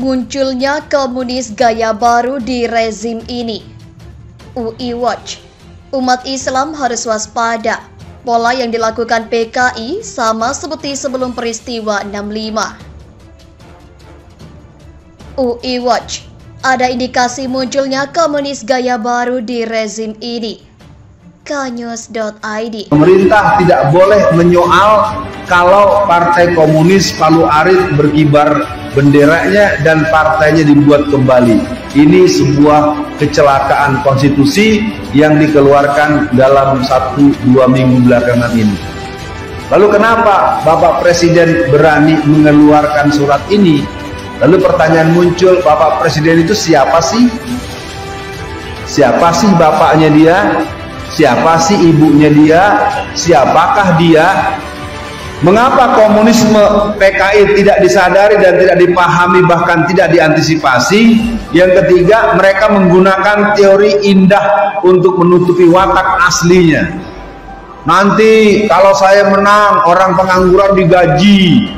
Munculnya komunis gaya baru di rezim ini. UI Watch, umat Islam harus waspada. Pola yang dilakukan PKI sama seperti sebelum peristiwa 65. UI Watch, ada indikasi munculnya komunis gaya baru di rezim ini. Knews.id. Pemerintah tidak boleh menyoal kalau Partai Komunis Palu Arit berkibar benderanya dan partainya dibuat kembali. Ini sebuah kecelakaan konstitusi yang dikeluarkan dalam 1-2 minggu belakangan ini. Lalu kenapa Bapak Presiden berani mengeluarkan surat ini? Lalu pertanyaan muncul, Bapak Presiden itu siapa sih? Siapa sih bapaknya dia? Siapa sih ibunya dia? Siapakah dia? Mengapa komunisme PKI tidak disadari dan tidak dipahami, bahkan tidak diantisipasi? Yang ketiga, mereka menggunakan teori indah untuk menutupi watak aslinya. Nanti kalau saya menang, orang pengangguran digaji.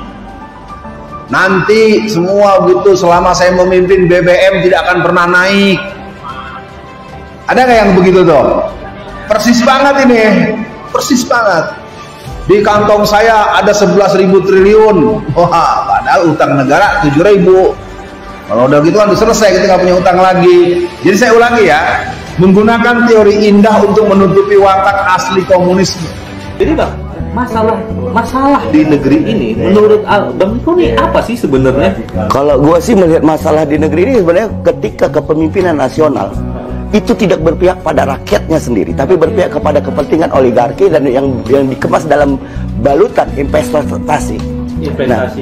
Nanti semua gitu, selama saya memimpin BBM tidak akan pernah naik. Ada nggak yang begitu tuh? Persis banget ini, persis banget. Di kantong saya ada 11.000 triliun. Wah, padahal utang negara 7.000. Kalau udah gitu kan udah selesai, kita nggak punya utang lagi. Jadi saya ulangi ya, menggunakan teori indah untuk menutupi watak asli komunisme. Jadi Bang, masalah di negeri ini menurut Bang Niko nih apa sih sebenarnya? Kalau gue sih melihat masalah di negeri ini sebenarnya ketika kepemimpinan nasional itu tidak berpihak pada rakyatnya sendiri, tapi berpihak kepada kepentingan oligarki dan yang dikemas dalam balutan investasi. Nah,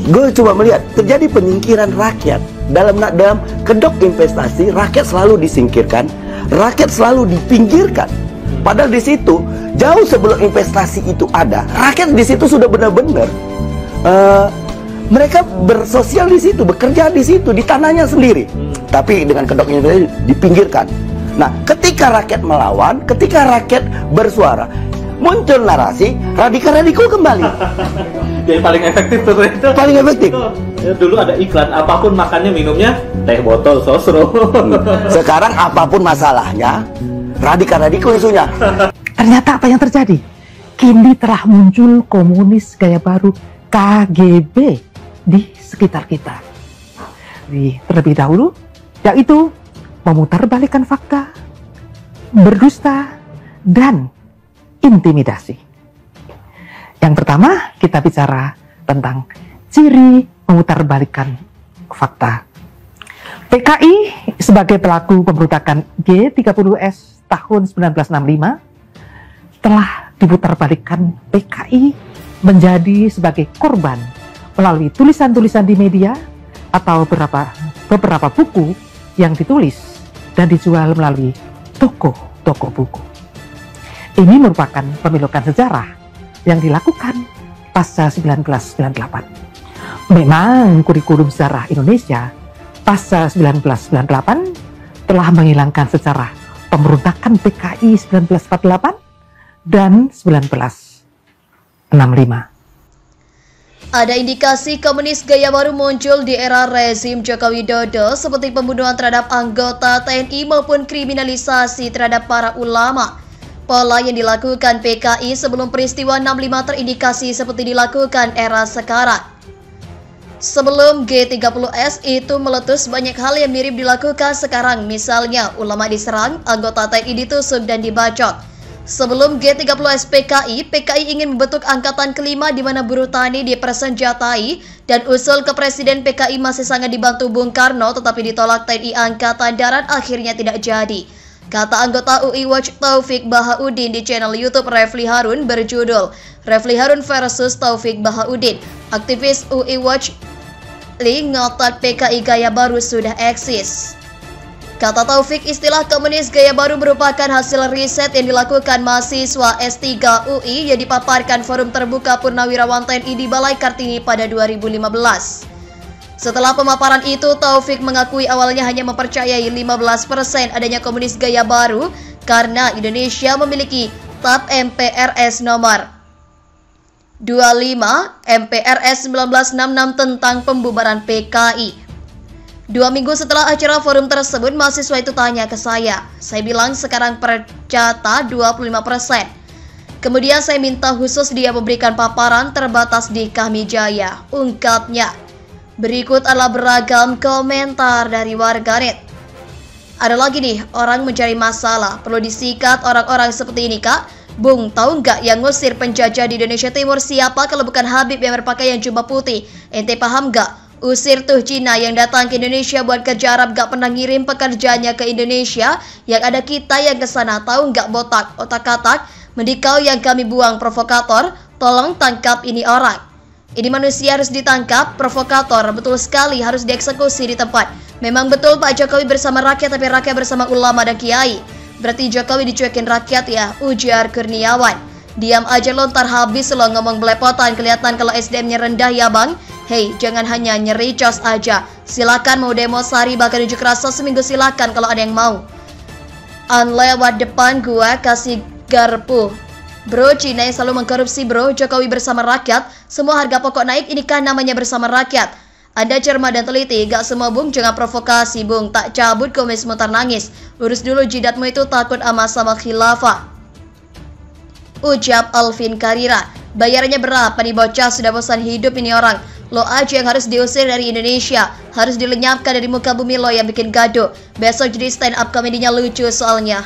gue coba melihat terjadi penyingkiran rakyat dalam kedok investasi. Rakyat selalu disingkirkan, rakyat selalu dipinggirkan. Padahal di situ jauh sebelum investasi itu ada, rakyat di situ sudah benar-benar mereka bersosial di situ, bekerja di situ, di tanahnya sendiri. Tapi dengan kedok investasi dipinggirkan. Nah, ketika rakyat melawan, ketika rakyat bersuara, muncul narasi radikal kembali. Yang paling efektif tuh itu. Paling efektif. Dulu ada iklan, apapun makannya minumnya teh botol sosro. Sekarang apapun masalahnya, radikal isunya. Ternyata apa yang terjadi? Kini telah muncul komunis gaya baru KGB di sekitar kita. Terlebih dahulu, yaitu memutarbalikkan fakta, berdusta, dan intimidasi. Yang pertama, kita bicara tentang ciri memutarbalikkan fakta. PKI sebagai pelaku pemberontakan G30S tahun 1965 telah diputarbalikkan PKI menjadi sebagai korban melalui tulisan-tulisan di media atau beberapa buku yang ditulis dan dijual melalui toko buku. Ini merupakan pemilukan sejarah yang dilakukan pasca 1998. Memang kurikulum sejarah Indonesia pasca 1998 telah menghilangkan sejarah pemberontakan PKI 1948 dan 1965. Ada indikasi komunis gaya baru muncul di era rezim Joko Widodo seperti pembunuhan terhadap anggota TNI maupun kriminalisasi terhadap para ulama. Pola yang dilakukan PKI sebelum peristiwa 65 terindikasi seperti dilakukan era sekarang. Sebelum G30S itu meletus, banyak hal yang mirip dilakukan sekarang. Misalnya ulama diserang, anggota TNI ditusuk dan dibacok. Sebelum G30S PKI ingin membentuk angkatan kelima di mana buruh tani dipersenjatai dan usul ke Presiden PKI masih sangat dibantu Bung Karno, tetapi ditolak TNI Angkatan Darat, akhirnya tidak jadi. Kata anggota UI Watch Taufik Bahaudin di channel YouTube Refli Harun berjudul Refli Harun versus Taufik Bahaudin. Aktivis UI Watch ngotot PKI gaya baru sudah eksis. Kata Taufik, istilah komunis gaya baru merupakan hasil riset yang dilakukan mahasiswa S3 UI yang dipaparkan Forum Terbuka Purnawirawan TNI di Balai Kartini pada 2015. Setelah pemaparan itu, Taufik mengakui awalnya hanya mempercayai 15% adanya komunis gaya baru karena Indonesia memiliki TAP MPRS nomor 25 MPRS 1966 tentang pembubaran PKI. 2 minggu setelah acara forum tersebut, mahasiswa itu tanya ke saya. Saya bilang sekarang percata 25%. Kemudian saya minta khusus dia memberikan paparan terbatas di Kami Jaya, ungkapnya. Berikut adalah beragam komentar dari warganet. Ada lagi nih, orang mencari masalah. Perlu disikat orang-orang seperti ini, Kak. Bung, tahu nggak yang ngusir penjajah di Indonesia Timur siapa kalau bukan Habib yang berpakaian jubah putih? Ente paham nggak? Usir tuh Cina yang datang ke Indonesia buat kerja Arab gak pernah ngirim pekerjaannya ke Indonesia. Yang ada kita yang ke sana, tahu nggak botak, otak-atak? Mendikau yang kami buang provokator, tolong tangkap ini orang. Ini manusia harus ditangkap, provokator, betul sekali harus dieksekusi di tempat. Memang betul Pak Jokowi bersama rakyat, tapi rakyat bersama ulama dan kiai. Berarti Jokowi dicuekin rakyat ya, ujar Kurniawan. Diam aja lontar habis lo ngomong belepotan, kelihatan kalau SDM-nya rendah ya bang. Hei, jangan hanya nyericos aja. Silakan mau demo sehari bahkan unjuk rasa seminggu silakan kalau ada yang mau. Lewat depan gua kasih garpu. Bro, Cina yang selalu mengkorupsi bro. Jokowi bersama rakyat, semua harga pokok naik, ini kan namanya bersama rakyat. Anda cermat dan teliti, gak semua bung, jangan provokasi bung. Tak cabut komunisme nangis. Lurus dulu jidatmu itu takut sama khilafah. Ucap Alvin Karira. Bayarannya berapa nih bocah, sudah bosan hidup ini orang. Lo aja yang harus diusir dari Indonesia, harus dilenyapkan dari muka bumi lo yang bikin gaduh. Besok jadi stand up komedinya lucu soalnya.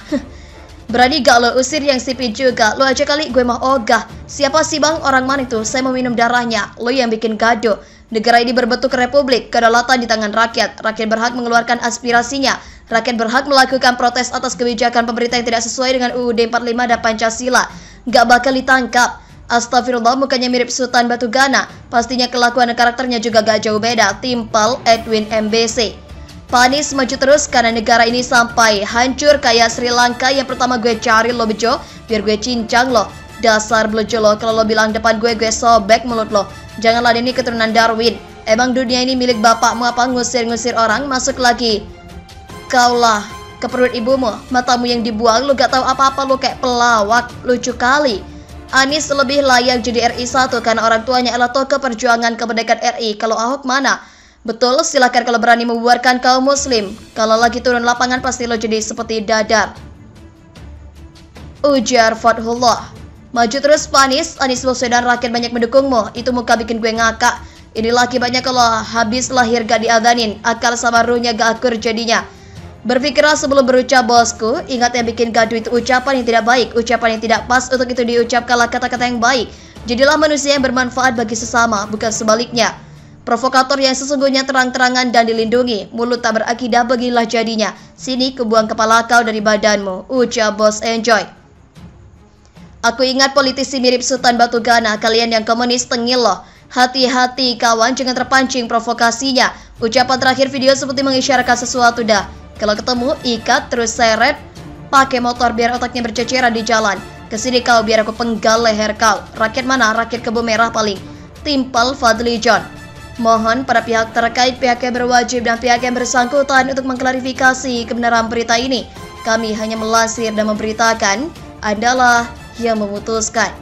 Berani gak lo usir yang sipit juga? Lo aja kali, gue mah ogah. Siapa sih bang? Orang mana itu? Saya mau minum darahnya. Lo yang bikin gaduh. Negara ini berbentuk republik, kedaulatan di tangan rakyat. Rakyat berhak mengeluarkan aspirasinya. Rakyat berhak melakukan protes atas kebijakan pemerintah yang tidak sesuai dengan UUD 45 dan Pancasila. Gak bakal ditangkap. Astagfirullah, mukanya mirip Sultan Batu Gana. Pastinya kelakuan dan karakternya juga gak jauh beda. Timpal Edwin MBC. Panis maju terus karena negara ini sampai hancur kayak Sri Lanka. Yang pertama gue cari lo bejo, biar gue cincang lo. Dasar belucu lo, kalau lo bilang depan gue sobek mulut lo. Janganlah ini keturunan Darwin. Emang dunia ini milik bapakmu apa? Ngusir-ngusir orang, masuk lagi. Kaulah ke perut ibumu, matamu yang dibuang, lo gak tahu apa-apa, lo kayak pelawak, lucu kali. Anies lebih layak jadi RI 1 karena orang tuanya adalah tokoh perjuangan kemerdekaan RI. Kalau Ahok mana? Betul, silakan kalau berani membubarkan kaum muslim. Kalau lagi turun lapangan pasti lo jadi seperti Dadar. Ujar Fathullah. Maju terus Panis, Anies Baswedan, rakyat banyak mendukungmu. Itu muka bikin gue ngakak. Ini laki banyak kalau habis lahir gak diadanin. Akal sama ruhnya gak akur jadinya. Berpikirlah sebelum berucap bosku. Ingat yang bikin gaduh itu ucapan yang tidak baik, ucapan yang tidak pas. Untuk itu diucapkanlah kata-kata yang baik. Jadilah manusia yang bermanfaat bagi sesama, bukan sebaliknya. Provokator yang sesungguhnya terang-terangan dan dilindungi. Mulut tak berakidah beginilah jadinya. Sini kebuang kepala kau dari badanmu, ucap Bos Enjoy. Aku ingat politisi mirip Sultan Batu Gana. Kalian yang komunis tengil loh. Hati-hati kawan, jangan terpancing provokasinya. Ucapan terakhir video seperti mengisyaratkan sesuatu dah. Kalau ketemu, ikat, terus seret. Pakai motor biar otaknya berceceran di jalan. Kesini kau biar aku penggal leher kau. Rakyat mana? Rakyat Kebun Merah paling. Timpal Fadli John. Mohon para pihak terkait, pihak yang berwajib dan pihak yang bersangkutan untuk mengklarifikasi kebenaran berita ini. Kami hanya melansir dan memberitakan, adalah yang memutuskan.